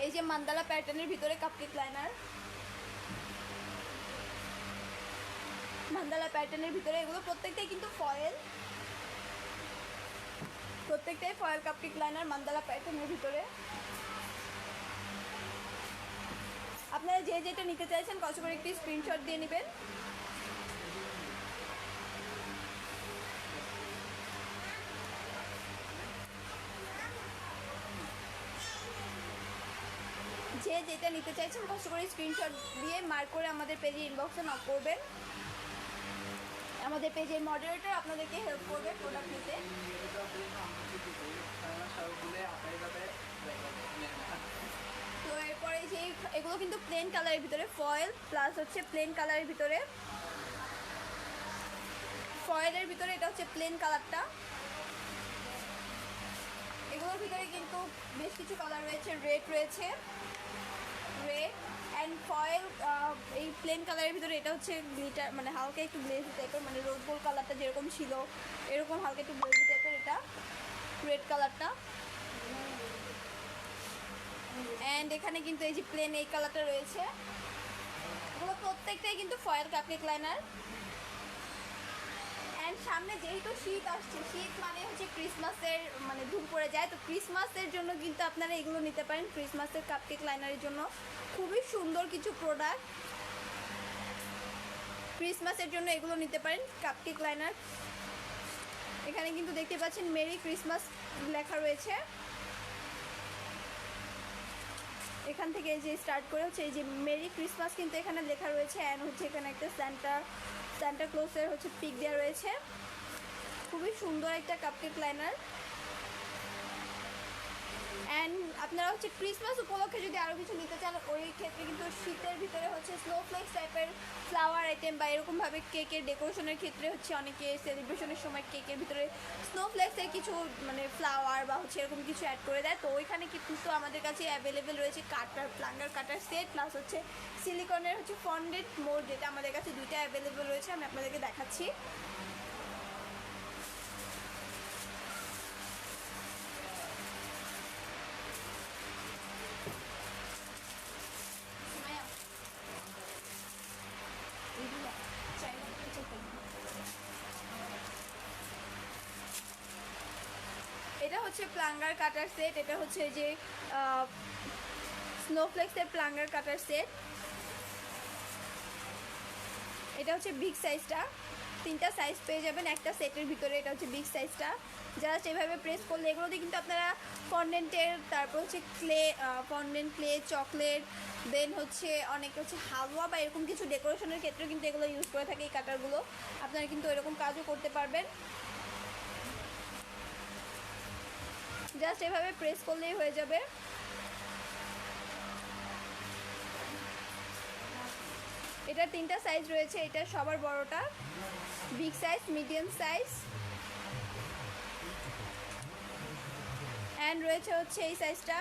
এই যে মান্দালা প্যাটার্নের ভিতরে কাপকেক লাইনার, মান্দালা প্যাটার্নের ভিতরে এগুলো প্রত্যেকটাই কিন্তু ফয়েল, প্রত্যেকটাই ফয়েল কাপকেক লাইনার মান্দালা প্যাটার্নের ভিতরে। আপনারা যে যেটা নিতে চাইছেন কষ্ট করে একটি স্ক্রিনশট দিয়ে নেবেন। যেটা নিতে চাইছেন কষ্ট করে স্ক্রিনশট দিয়ে মার্ক করে আমাদের পেজে ইনবক্সে নক করবেন। আমাদের পেজের মডারেটর আপনাদেরকে হেল্প করবে প্রোডাক্ট নিতে। তো এরপরে যে এগুলো কিন্তু প্লেন কালারের ভিতরে ফয়েল প্লাস হচ্ছে প্লেন কালারের ভিতরে, ফয়েলের ভিতরে এটা হচ্ছে প্লেন কালারটা। এগুলোর ভিতরে কিন্তু বেশ কিছু কালার রয়েছে, রেড রয়েছে, রেড অ্যান্ড ফয়েল। এই প্লেন কালারের ভিতরে এটা হচ্ছে গ্লিটার, মানে হালকা একটু গ্লেজি টাইপের, মানে রোজ গোল্ড কালারটা যেরকম ছিল এরকম হালকা একটু গ্লেজি টাইপের এটা রেড কালারটা। অ্যান্ড এখানে কিন্তু এই যে প্লেন এই কালারটা রয়েছে। এগুলো প্রত্যেকটাই কিন্তু ফয়েল কাপকেক লাইনার। অ্যান্ড সামনে যেহেতু শীত আসছে, শীত মানে হচ্ছে ক্রিসমাসের মানে ধুম পড়ে যায়, তো ক্রিসমাসের জন্য কিন্তু আপনারা এগুলো নিতে পারেন। ক্রিসমাসের কাপকেক লাইনারের জন্য খুবই সুন্দর কিছু প্রোডাক্ট, ক্রিসমাসের জন্য এগুলো নিতে পারেন কাপকেক লাইনার। এখানে কিন্তু দেখতে পাচ্ছেন মেরি ক্রিসমাস লেখা রয়েছে। এখান থেকে এই যে স্টার্ট করে হচ্ছে এই যে মেরি ক্রিসমাস কিন্তু এখানে লেখা রয়েছে। অ্যান্ড হচ্ছে এখানে একটা সান্টা ক্লজের হচ্ছে পিক দেওয়া রয়েছে। খুবই সুন্দর একটা কাপকেক লাইনার। অ্যান্ড আপনারা হচ্ছে ক্রিসমাস উপলক্ষে যদি আরও কিছু নিতে চান ওই ক্ষেত্রে কিন্তু শীতের ভিতরে হচ্ছে স্নোফ্লেক্স টাইপের ফ্লাওয়ার আইটেম বা এরকমভাবে কেকের ডেকোরেশনের ক্ষেত্রে হচ্ছে অনেকে সেলিব্রেশনের সময় কেকের ভিতরে স্নোফ্লেক্সের কিছু মানে ফ্লাওয়ার বা হচ্ছে এরকম কিছু অ্যাড করে দেয়। তো ওইখানে কিন্তু আমাদের কাছে অ্যাভেলেবেল রয়েছে কাটার, প্লাঙ্গার কাটার সেট প্লাস হচ্ছে সিলিকনের হচ্ছে ফন্ডেড মোল্ড, যেটা আমাদের কাছে দুইটা অ্যাভেলেবেল রয়েছে। আমি আপনাদেরকে দেখাচ্ছি। এটা হচ্ছে প্লাঙ্গার কাটার সেট। এটা হচ্ছে যে স্নোফ্লেক্সের প্লাঙ্গার কাটার সেট। এটা হচ্ছে বিগ সাইজটা, তিনটা সাইজ পেয়ে যাবেন একটা সেটের ভিতরে। এটা হচ্ছে বিগ সাইজটা। জাস্ট এভাবে প্রেস করলে এগুলো দিয়ে কিন্তু আপনারা ফন্ডেন্টের, তারপর হচ্ছে ফন্ডেন্ট ক্লে, চকলেট, দেন হচ্ছে অনেকে হচ্ছে হালুয়া বা এরকম কিছু ডেকোরেশনের ক্ষেত্রে কিন্তু এগুলো ইউজ করে থাকে। এই কাটারগুলো আপনারা কিন্তু এরকম কাজও করতে পারবেন। জাস্ট এভাবে প্রেস করলেই হয়ে যাবে। এটার তিনটা সাইজ রয়েছে। এটা সবার বড়টা big size, medium size and রয়েছে হচ্ছে এই সাইজটা।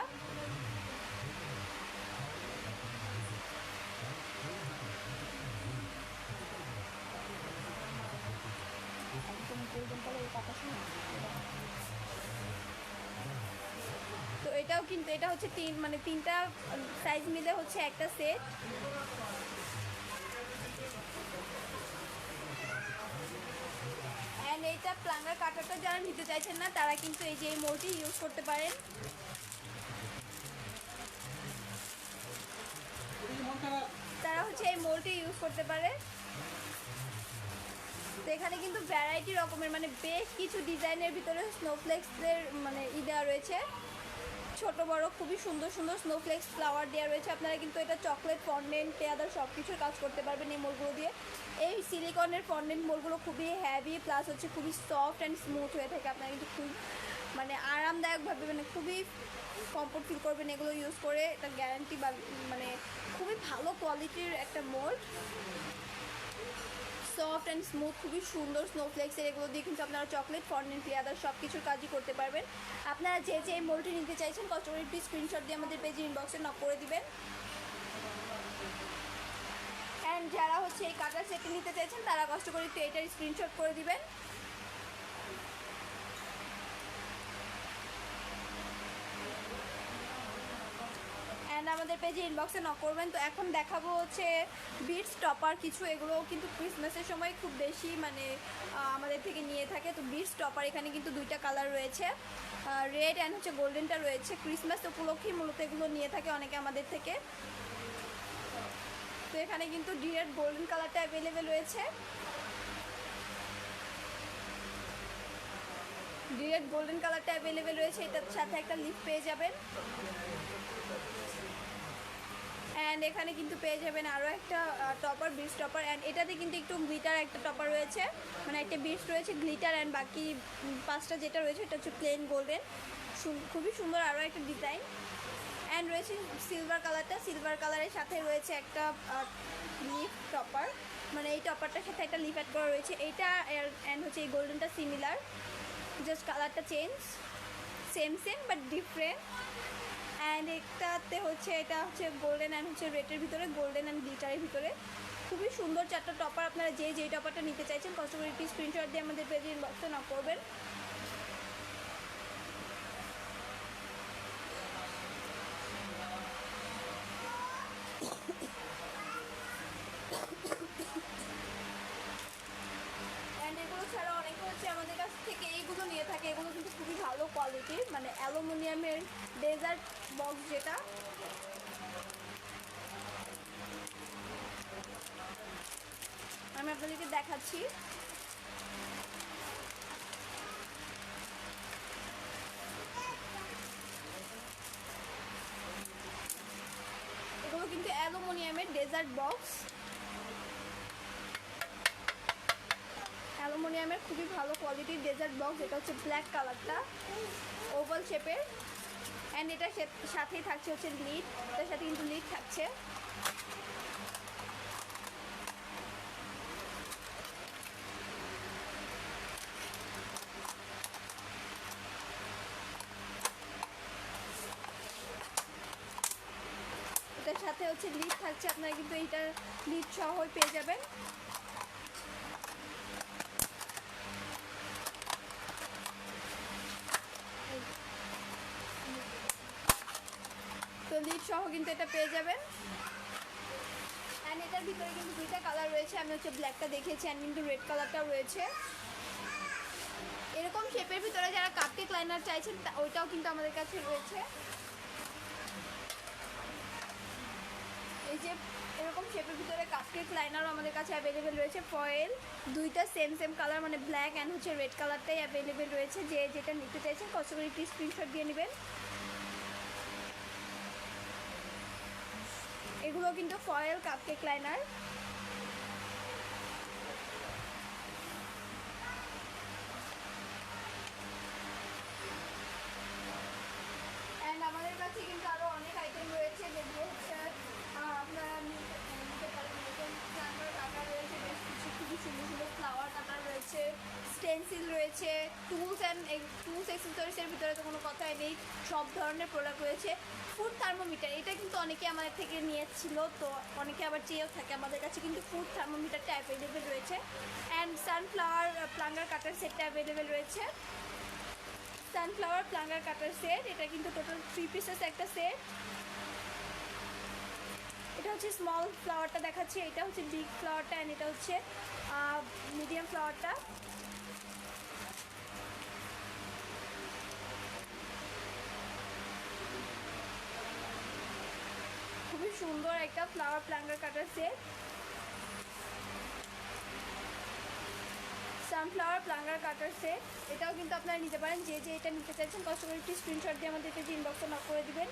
তো এটাও কিন্তু এটা হচ্ছে তিনটা সাইজ মিলে হচ্ছে একটা সেট। অ্যান্ড এইটা প্লাঙ্গার কাটারটা যারা নিতে চাইছেন না তারা কিন্তু এই যে এই মোলটি ইউজ করতে পারেন। তারা হচ্ছে এই মোলটি ইউজ করতে পারে। তো এখানে কিন্তু ভ্যারাইটি রকমের মানে বেশ কিছু ডিজাইনের ভিতরে স্নোফ্লেক্সের মানে দেওয়া রয়েছে, ছোট বড় খুবই সুন্দর সুন্দর স্নোফ্লেক্স ফ্লাওয়ার দেওয়া রয়েছে। আপনারা কিন্তু এটা চকলেট, ফন্ডেন্ট, পেয়াদার সব কিছুর কাজ করতে পারবেন এই মোলগুলো দিয়ে। এই সিলিকনের ফন্ডেন্ট মোলগুলো খুবই হ্যাভি প্লাস হচ্ছে খুবই সফট অ্যান্ড স্মুথ হয়ে থাকে। আপনারা কিন্তু খুব মানে আরামদায়কভাবে মানে খুবই কমফোর্ট ফিল করবেন এগুলো ইউজ করে। এটা গ্যারান্টি বা মানে খুবই ভালো কোয়ালিটির একটা মোল্ড, সফট অ্যান্ড স্মুথ, খুবই সুন্দর স্নোফ্লেক্সের। এগুলো দিয়ে কিন্তু আপনারা চকলেট, ফন্ডেন্ট, পেয়াদার সব কিছুর কাজই করতে পারবেন। আপনারা যে যে এই মোলটি নিতে চাইছেন কষ্ট করে একটি স্ক্রিনশট দিয়ে আমাদের পেজে ইনবক্সে নক করে দিবেন। অ্যান্ড যারা হচ্ছে এই কাটার সেটটি নিতে চাইছেন তারা কষ্ট করে একটু এটার স্ক্রিনশট করে দিবেন। অ্যান্ড আমাদের পেজে ইনবক্সে নক করবেন। তো এখন দেখাবো হচ্ছে বিটস টপার কিছু, এগুলো কিন্তু ক্রিসমাসের সময় খুব বেশি মানে আমাদের থেকে নিয়ে থাকে। তো বিটস টপার এখানে কিন্তু দুইটা কালার রয়েছে, রেড অ্যান্ড হচ্ছে গোল্ডেনটা রয়েছে। ক্রিসমাস উপলক্ষেই মূলত এগুলো নিয়ে থাকে অনেকে আমাদের থেকে। তো এখানে কিন্তু ডিরেক্ট গোল্ডেন কালারটা অ্যাভেলেবেল রয়েছে, ডিরেক্ট গোল্ডেন কালারটা অ্যাভেলেবেল রয়েছে। এটার সাথে একটা লিফ পেয়ে যাবেন। অ্যান্ড এখানে কিন্তু পেয়ে যাবেন আরও একটা টপার, বিটস টপার। অ্যান্ড এটাতে কিন্তু একটু গ্লিটার একটা টপার রয়েছে, মানে একটা বিটস রয়েছে গ্লিটার, অ্যান্ড বাকি 5টা যেটা রয়েছে এটা হচ্ছে প্লেন গোল্ডেন। খুবই সুন্দর আরও একটা ডিজাইন। অ্যান্ড রয়েছে সিলভার কালারটা, সিলভার কালারের সাথে রয়েছে একটা লিফ টপার, মানে এই টপারটার সাথে একটা লিফ অ্যাড করা রয়েছে। এইটা অ্যান্ড হচ্ছে এই গোল্ডেনটা সিমিলার, জাস্ট কালারটা change, same but different. And একটাতে হচ্ছে এটা হচ্ছে গোল্ডেন অ্যান্ড হচ্ছে রেডের ভিতরে, গোল্ডেন অ্যান্ড গ্লিটারের ভিতরে। খুবই সুন্দর 4টা টপার। আপনারা যেই টপারটা নিতে চাইছেন কষ্ট করে একটি স্ক্রিনশট দিয়ে আমাদের পেজে ইনবক্সে নক করবেন। অ্যান্ড এগুলো ছাড়া অনেকে হচ্ছে আমাদের কাছ থেকে এইগুলো নিয়ে থাকে, এগুলো কিন্তু খুবই ভালো কোয়ালিটির, মানে অ্যালুমিনিয়ামের ডেজার্ট বক্স যেটা। আমি আপনাদেরকে দেখাচ্ছি। এগুলো কিন্তু অ্যালুমিনিয়ামের ডেজার্ট বক্স, অ্যালুমিনিয়ামের খুবই ভালো কোয়ালিটির ডেজার্ট বক্স। এটা হচ্ছে ব্ল্যাক কালারটা, ওভাল শেপের। অ্যান্ড এটার সাথেই থাকছে হচ্ছে লিড, এটার সাথে কিন্তু লিড থাকছে। এটার সাথে হচ্ছে লিড থাকছে, আপনারা কিন্তু এইটার লিড সহ পেয়ে যাবেন। তো লিড সহ কিন্তু এটা পেয়ে যাবেন। অ্যান্ড এটার ভিতরে কিন্তু 2টা কালার রয়েছে, আমি হচ্ছে ব্ল্যাকটা দেখিয়েছি, অ্যান্ড কিন্তু রেড কালারটাও রয়েছে। এরকম শেপের ভিতরে যারা কাপকেক লাইনার চাইছেন ওইটাও কিন্তু আমাদের কাছে রয়েছে। এই যে এরকম শেপের ভিতরে কাপকেক লাইনারও আমাদের কাছে অ্যাভেলেবেল রয়েছে। ফয়েল 2টা সেম কালার, মানে ব্ল্যাক অ্যান্ড হচ্ছে রেড কালারটাই অ্যাভেলেবেল রয়েছে। যেটা নিতে চাইছেন কষ্ট করে একটি স্ক্রিনশট দিয়ে নেবেন। এগুলো কিন্তু ফয়েল কাপকেক লাইনার। অ্যান্ড আমাদের কাছে কিন্তু আরও অনেক আইটেম রয়েছে যেগুলো হচ্ছে আপনারা নিতে পারেন। ফ্লাওয়ার কাটার রয়েছে, বেশ কিছু খুবই সুন্দর ফ্লাওয়ার কাটার রয়েছে, স্টেনসিল রয়েছে, টুলস অ্যাক্সেসরিজের ভিতরে তো কোনো কথাই নেই, সব ধরনের প্রোডাক্ট রয়েছে। ফুড থার্মোমিটার, এটা কিন্তু অনেকে আমাদের থেকে নিয়েছিল, তো অনেকে আবার চেয়েও থাকে। আমাদের কাছে কিন্তু ফুড থার্মোমিটারটা অ্যাভেলেবেল রয়েছে। অ্যান্ড সানফ্লাওয়ার প্লাঙ্গার কাটার সেটটা অ্যাভেলেবেল রয়েছে। সানফ্লাওয়ার প্লাঙ্গার কাটার সেট, এটা কিন্তু টোটাল 3 পিসেস একটা সেট। এটা হচ্ছে স্মল ফ্লাওয়ারটা দেখাচ্ছি, এটা হচ্ছে বিগ ফ্লাওয়ারটা, অ্যান্ড এটা হচ্ছে মিডিয়াম ফ্লাওয়ারটা। খুবই সুন্দর একটা ফ্লাওয়ার প্লাঙ্গার কাটার সেট, সানফ্লাওয়ার প্লাঙ্গার কাটার সেট। এটাও কিন্তু আপনারা নিতে পারেন। যে এটা নিতে চাইছেন কষ্ট করে একটি স্ক্রিনশট দিয়ে আমাদেরকে যে ইনবক্সে নক করে দিবেন।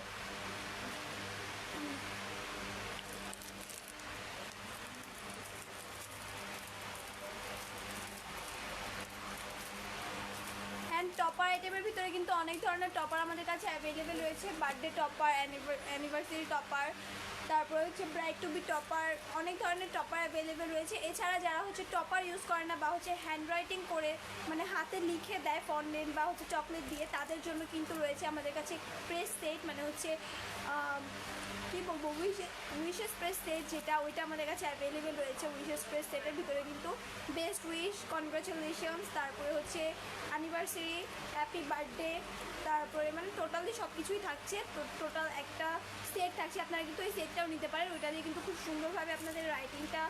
অ্যান্ড টপার আইটেমের ভিতরে কিন্তু অনেক ধরনের টপার আমাদের কাছে অ্যাভেলেবেল রয়েছে। বার্থডে টপার, অ্যানিভার্সারি টপার, তারপরে হচ্ছে ব্রাইড টু বি টপার, অনেক ধরনের টপার অ্যাভেলেবেল রয়েছে। এছাড়া যারা হচ্ছে টপার ইউজ করে না বা হচ্ছে হ্যান্ড রাইটিং করে, মানে হাতে লিখে দেয় ফন্ডেন্ট বা হচ্ছে চকলেট দিয়ে, তাদের জন্য কিন্তু রয়েছে আমাদের কাছে প্রেস সেট, মানে হচ্ছে কী বলবো, উইশেস প্রেস সেট যেটা, ওইটা আমাদের কাছে অ্যাভেলেবেল রয়েছে। উইশেস প্রেস সেটের ভিতরে কিন্তু বেস্ট উইশ, কনগ্রাচুলেশনস, তারপরে হচ্ছে অ্যানিভার্সারি, হ্যাপি বার্থডে, তারপরে মানে টোটালি সব কিছুই থাকছে। তো টোটাল একটা সেট থাকছে, আপনারা কিন্তু এই সেটটাও নিতে পারেন। ওইটা দিয়ে কিন্তু খুব সুন্দরভাবে আপনাদের রাইটিংটা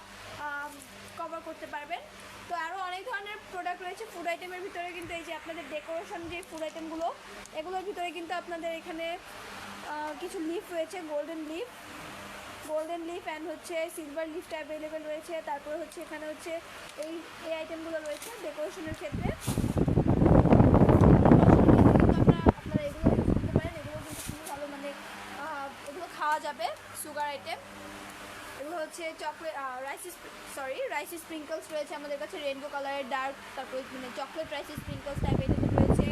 কভার করতে পারবেন। তো আরও অনেক ধরনের প্রোডাক্ট রয়েছে ফুড আইটেমের ভিতরে। কিন্তু এই যে আপনাদের ডেকোরেশন যে ফুড আইটেমগুলো, এগুলোর ভিতরে কিন্তু আপনাদের এখানে কিছু লিফ রয়েছে, গোল্ডেন লিফ অ্যান্ড হচ্ছে সিলভার লিফটা অ্যাভেলেবেল রয়েছে। তারপরে হচ্ছে এখানে হচ্ছে এই আইটেমগুলো রয়েছে ডেকোরেশনের ক্ষেত্রে। আপনারা এগুলো ইউজ করতে পারেন, এগুলো কিন্তু খুবই ভালো, মানে এগুলো খাওয়া যাবে। হবে সুগার আইটেম। এগুলো হচ্ছে চকলেট রাইস স্প্রিঙ্কলস রয়েছে আমাদের কাছে রেনবো কালারের ডার্ক, তারপরে মানে চকলেট রাইস স্প্রিঙ্কলস অ্যাভেলেবেল রয়েছে।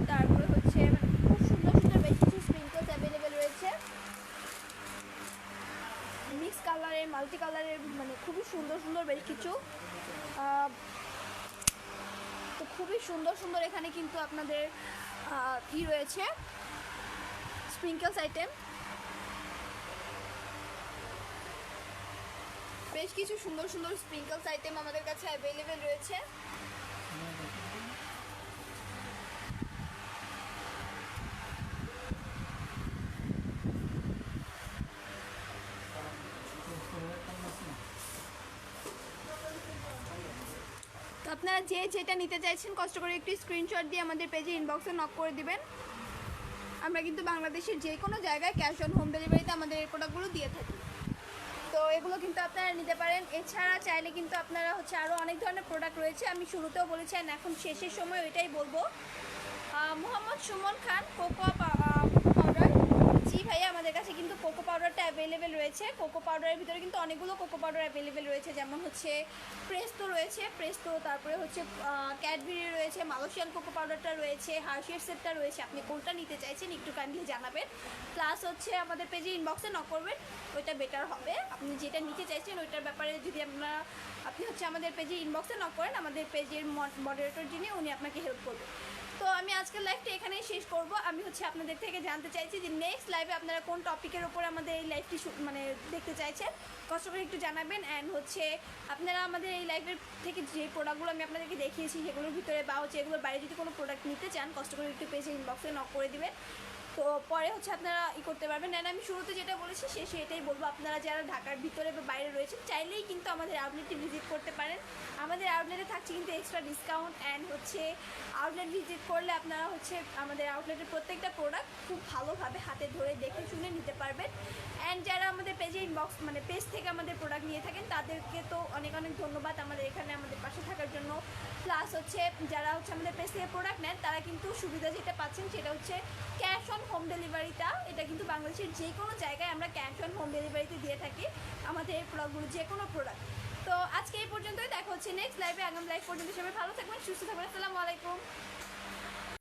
তারপরে হচ্ছে মানে খুব সুন্দর সুন্দর বেশ কিছু স্প্রিঙ্কলস অ্যাভেলেবেল রয়েছে, মিক্স কালারের মাল্টি কালারের, মানে খুবই সুন্দর সুন্দর বেশ কিছু। তো খুবই সুন্দর সুন্দর এখানে কিন্তু আপনাদের রয়েছে স্প্রিঙ্কলস আইটেম, বেশ কিছু সুন্দর সুন্দর স্প্রিঙ্কলস আইটেম আমাদের কাছে অ্যাভেলেবেল রয়েছে। তো আপনারা যে যেটা নিতে চাইছেন কষ্ট করে একটি স্ক্রিনশট দিয়ে আমাদের পেজে ইনবক্সে নক করে দিবেন। আমরা কিন্তু বাংলাদেশের যে কোনো জায়গায় ক্যাশ অন হোম ডেলিভারিতে আমাদের এই প্রোডাক্টগুলো দিয়ে থাকি। তো এগুলো কিন্তু আপনারা নিতে পারেন। এছাড়া চাইলে কিন্তু আপনারা হচ্ছে আরও অনেক ধরনের প্রোডাক্ট রয়েছে, আমি শুরুতেও বলেছি আর এখন শেষের সময় ওইটাই বলবো। মোহাম্মদ সুমন খান কোকো পাউডার, জি ভাইয়া আমাদের কাছে কিন্তু কোকো পাউডারটা অ্যাভেলেবেল রয়েছে। কোকো পাউডারের ভিতরে কিন্তু অনেকগুলো কোকো পাউডার অ্যাভেলেবেল রয়েছে, যেমন হচ্ছে প্রেস্তো রয়েছে, তারপরে হচ্ছে ক্যাডবেরি রয়েছে, মালয়েশিয়ান কোকো পাউডারটা রয়েছে, হার্শির সেটটা রয়েছে। আপনি কোনটা নিতে চাইছেন একটু কাইন্ডলি জানাবেন, প্লাস হচ্ছে আমাদের পেজে ইনবক্সে নক করবেন, ওইটা বেটার হবে। আপনি যেটা নিতে চাইছেন ওইটার ব্যাপারে যদি আপনি হচ্ছে আমাদের পেজে ইনবক্সে নক করেন, আমাদের পেজের মডারেটর যিনি উনি আপনাকে হেল্প করবেন। তো আমি আজকের লাইভটা এখানেই শেষ করব। আমি হচ্ছে আপনাদের থেকে জানতে চাইছি যে নেক্সট লাইভে আপনারা কোন টপিকের ওপর আমাদের এই লাইভটি মানে দেখতে চাইছেন, কষ্ট করে একটু জানাবেন। অ্যান্ড হচ্ছে আপনারা আমাদের এই লাইভের থেকে যে প্রোডাক্টগুলো আমি আপনাদেরকে দেখিয়েছি সেগুলোর ভিতরে বা হচ্ছে এগুলোর বাইরে যদি কোনো প্রোডাক্ট নিতে চান কষ্ট করে একটু পেজে ইনবক্সে নক করে দিবেন, তো পরে হচ্ছে আপনারা করতে পারবেন। অ্যান্ড আমি শুরুতে যেটা বলেছি শেষে এটাই বলবো, আপনারা যারা ঢাকার ভিতরে বা বাইরে রয়েছেন চাইলেই কিন্তু আমাদের আউটলেটটি ভিজিট করতে পারেন। আমাদের আউটলেটে থাকছে কিন্তু এক্সট্রা ডিসকাউন্ট, অ্যান্ড হচ্ছে আউটলেট ভিজিট করলে আপনারা হচ্ছে আমাদের আউটলেটের প্রত্যেকটা প্রোডাক্ট খুব ভালোভাবে হাতে ধরে দেখে শুনে নিতে পারবেন। অ্যান্ড যারা আমাদের পেজে ইনবক্স মানে পেজ থেকে আমাদের প্রোডাক্ট নিয়ে থাকেন তাদেরকে তো অনেক অনেক ধন্যবাদ আমাদের এখানে আমাদের পাশে থাকার জন্য। প্লাস হচ্ছে যারা হচ্ছে আমাদের পেজ থেকে প্রোডাক্ট নেন তারা কিন্তু সুবিধা যেটা পাচ্ছেন সেটা হচ্ছে ক্যাশ অন হোম ডেলিভারিটা, এটা কিন্তু বাংলাদেশের যে কোনো জায়গায় আমরা ক্যাশ অন হোম ডেলিভারিতে দিয়ে থাকি আমাদের এই প্রোডাক্টগুলো, যে কোনো প্রোডাক্ট। তো আজকে এই পর্যন্তই, দেখা হচ্ছে নেক্সট লাইভে। আগামী লাইভ পর্যন্ত সবাই ভালো থাকবেন, সুস্থ থাকবেন। আসসালামু আলাইকুম।